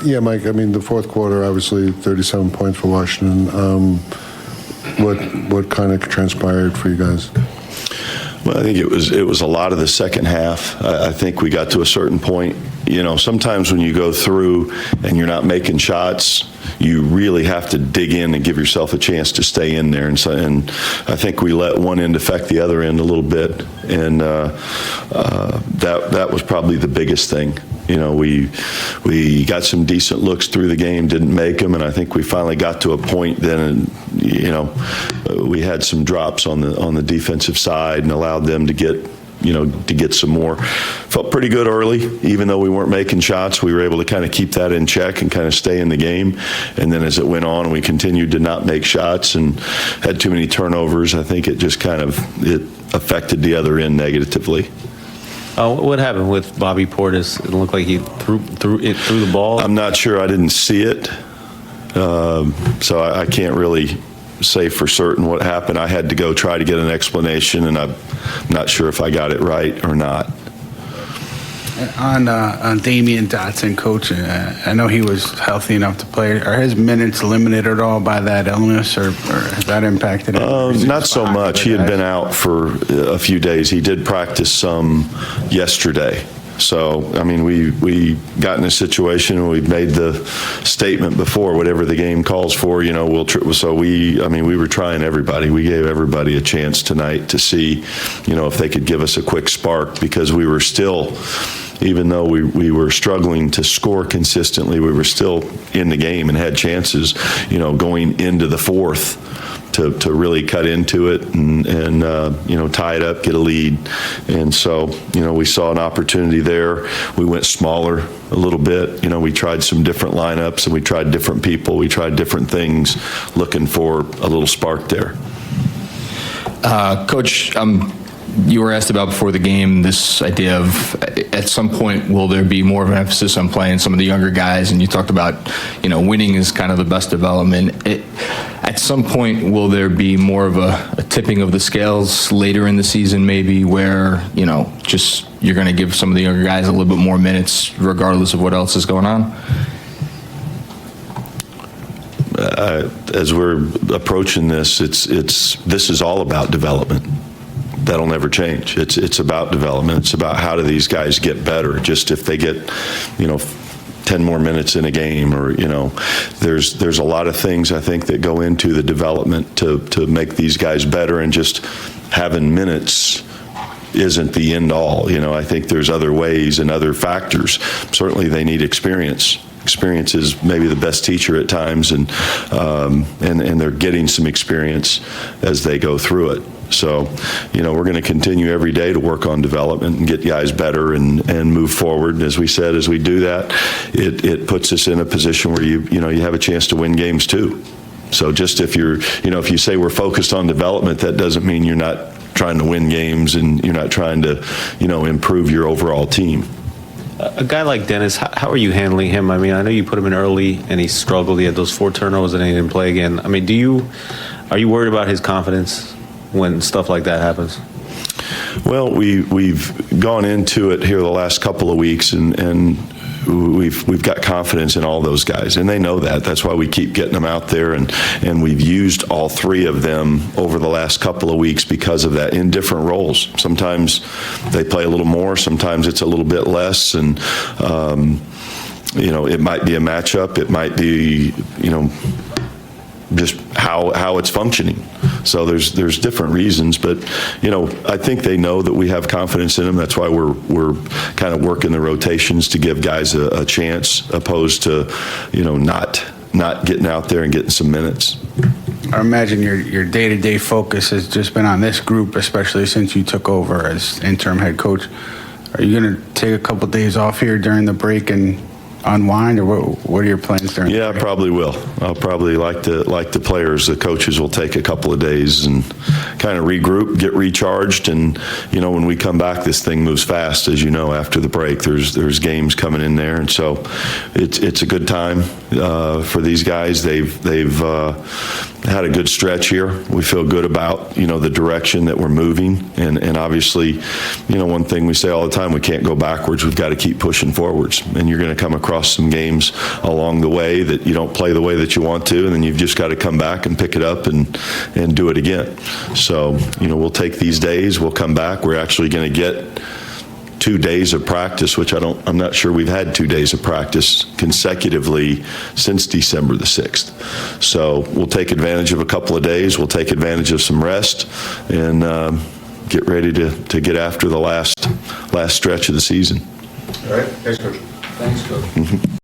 Yeah, Mike, I mean, the fourth quarter, obviously 37 points for Washington. What kind of transpired for you guys? Well, I think it was a lot of the second half. I think we got to a certain point. You know, sometimes when you go through and you're not making shots, you really have to dig in and give yourself a chance to stay in there. And I think we let one end affect the other end a little bit, and that was probably the biggest thing. You know, we got some decent looks through the game, didn't make them, and I think we finally got to a point then, you know, we had some drops on the defensive side and allowed them to get some more. Felt pretty good early, even though we weren't making shots. We were able to kind of keep that in check and kind of stay in the game. And then as it went on, we continued to not make shots and had too many turnovers. I think it just kind of affected the other end negatively. What happened with Bobby Portis? It looked like he threw the ball. I'm not sure. I didn't see it, so I can't really say for certain what happened. I had to go try to get an explanation, and I'm not sure if I got it right or not. On Damian Dotson, Coach, I know he was healthy enough to play. Are his minutes limited at all by that illness, or has that impacted him? Not so much. He had been out for a few days. He did practice some yesterday. So, I mean, we got in a situation and we made the statement before, whatever the game calls for, you know, we were trying everybody. We gave everybody a chance tonight to see, you know, if they could give us a quick spark, because we were still, even though we were struggling to score consistently, we were still in the game and had chances, you know, going into the fourth to really cut into it and you know, tie it up, get a lead. And so, you know, we saw an opportunity there. We went smaller a little bit. You know, we tried some different lineups and we tried different people. We tried different things, looking for a little spark there. Coach, you were asked about before the game this idea of, at some point, will there be more of an emphasis on playing some of the younger guys? And you talked about, you know, winning is kind of the best development. At some point, will there be more of a tipping of the scales later in the season, maybe, where, you know, just you're going to give some of the younger guys a little bit more minutes regardless of what else is going on? As we're approaching this, this is all about development. That'll never change. It's about development. It's about how do these guys get better. Just if they get, you know, 10 more minutes in a game, or, you know, there's a lot of things I think that go into the development to make these guys better, and just having minutes isn't the end all. You know, I think there's other ways and other factors. Certainly they need experience. Experience is maybe the best teacher at times, and they're getting some experience as they go through it. So, you know, we're going to continue every day to work on development and get guys better and move forward. And as we said, as we do that, it puts us in a position where you have a chance to win games too. So just if you say we're focused on development, that doesn't mean you're not trying to win games and you're not trying to, you know, improve your overall team. A guy like Dennis, how are you handling him? I mean, I know you put him in early and he struggled. He had those 4 turnovers and he didn't play again. I mean, are you worried about his confidence when stuff like that happens? Well, we've gone into it here the last couple of weeks, and we've got confidence in all those guys, and they know that. That's why we keep getting them out there, and we've used all 3 of them over the last couple of weeks because of that, in different roles. Sometimes they play a little more, sometimes it's a little bit less, and you know, it might be a matchup, it might be, you know, just how it's functioning. So there's different reasons, but, you know, I think they know that we have confidence in them. That's why we're kind of working the rotations to give guys a chance, opposed to, you know, not getting out there and getting some minutes. I imagine your day-to-day focus has just been on this group, especially since you took over as interim head coach. Are you going to take a couple days off here during the break and unwind, or what are your plans during? Yeah, I probably will. I'll probably, like the players, the coaches will take a couple of days and kind of regroup, get recharged, and, you know, when we come back, this thing moves fast, as you know. After the break, there's games coming in there, and so it's a good time for these guys. They've had a good stretch here. We feel good about, you know, the direction that we're moving, and obviously, you know, one thing we say all the time: we can't go backwards. We've got to keep pushing forwards, and you're going to come across across some games along the way that you don't play the way that you want to, and then you've just got to come back and pick it up and do it again. So, we'll take these days, we'll come back. We're actually going to get 2 days of practice, which I'm not sure we've had 2 days of practice consecutively since December the 6th. So we'll take advantage of a couple of days. We'll take advantage of some rest and get ready to get after the last stretch of the season. All right. Thanks, Coach. Thanks, Coach.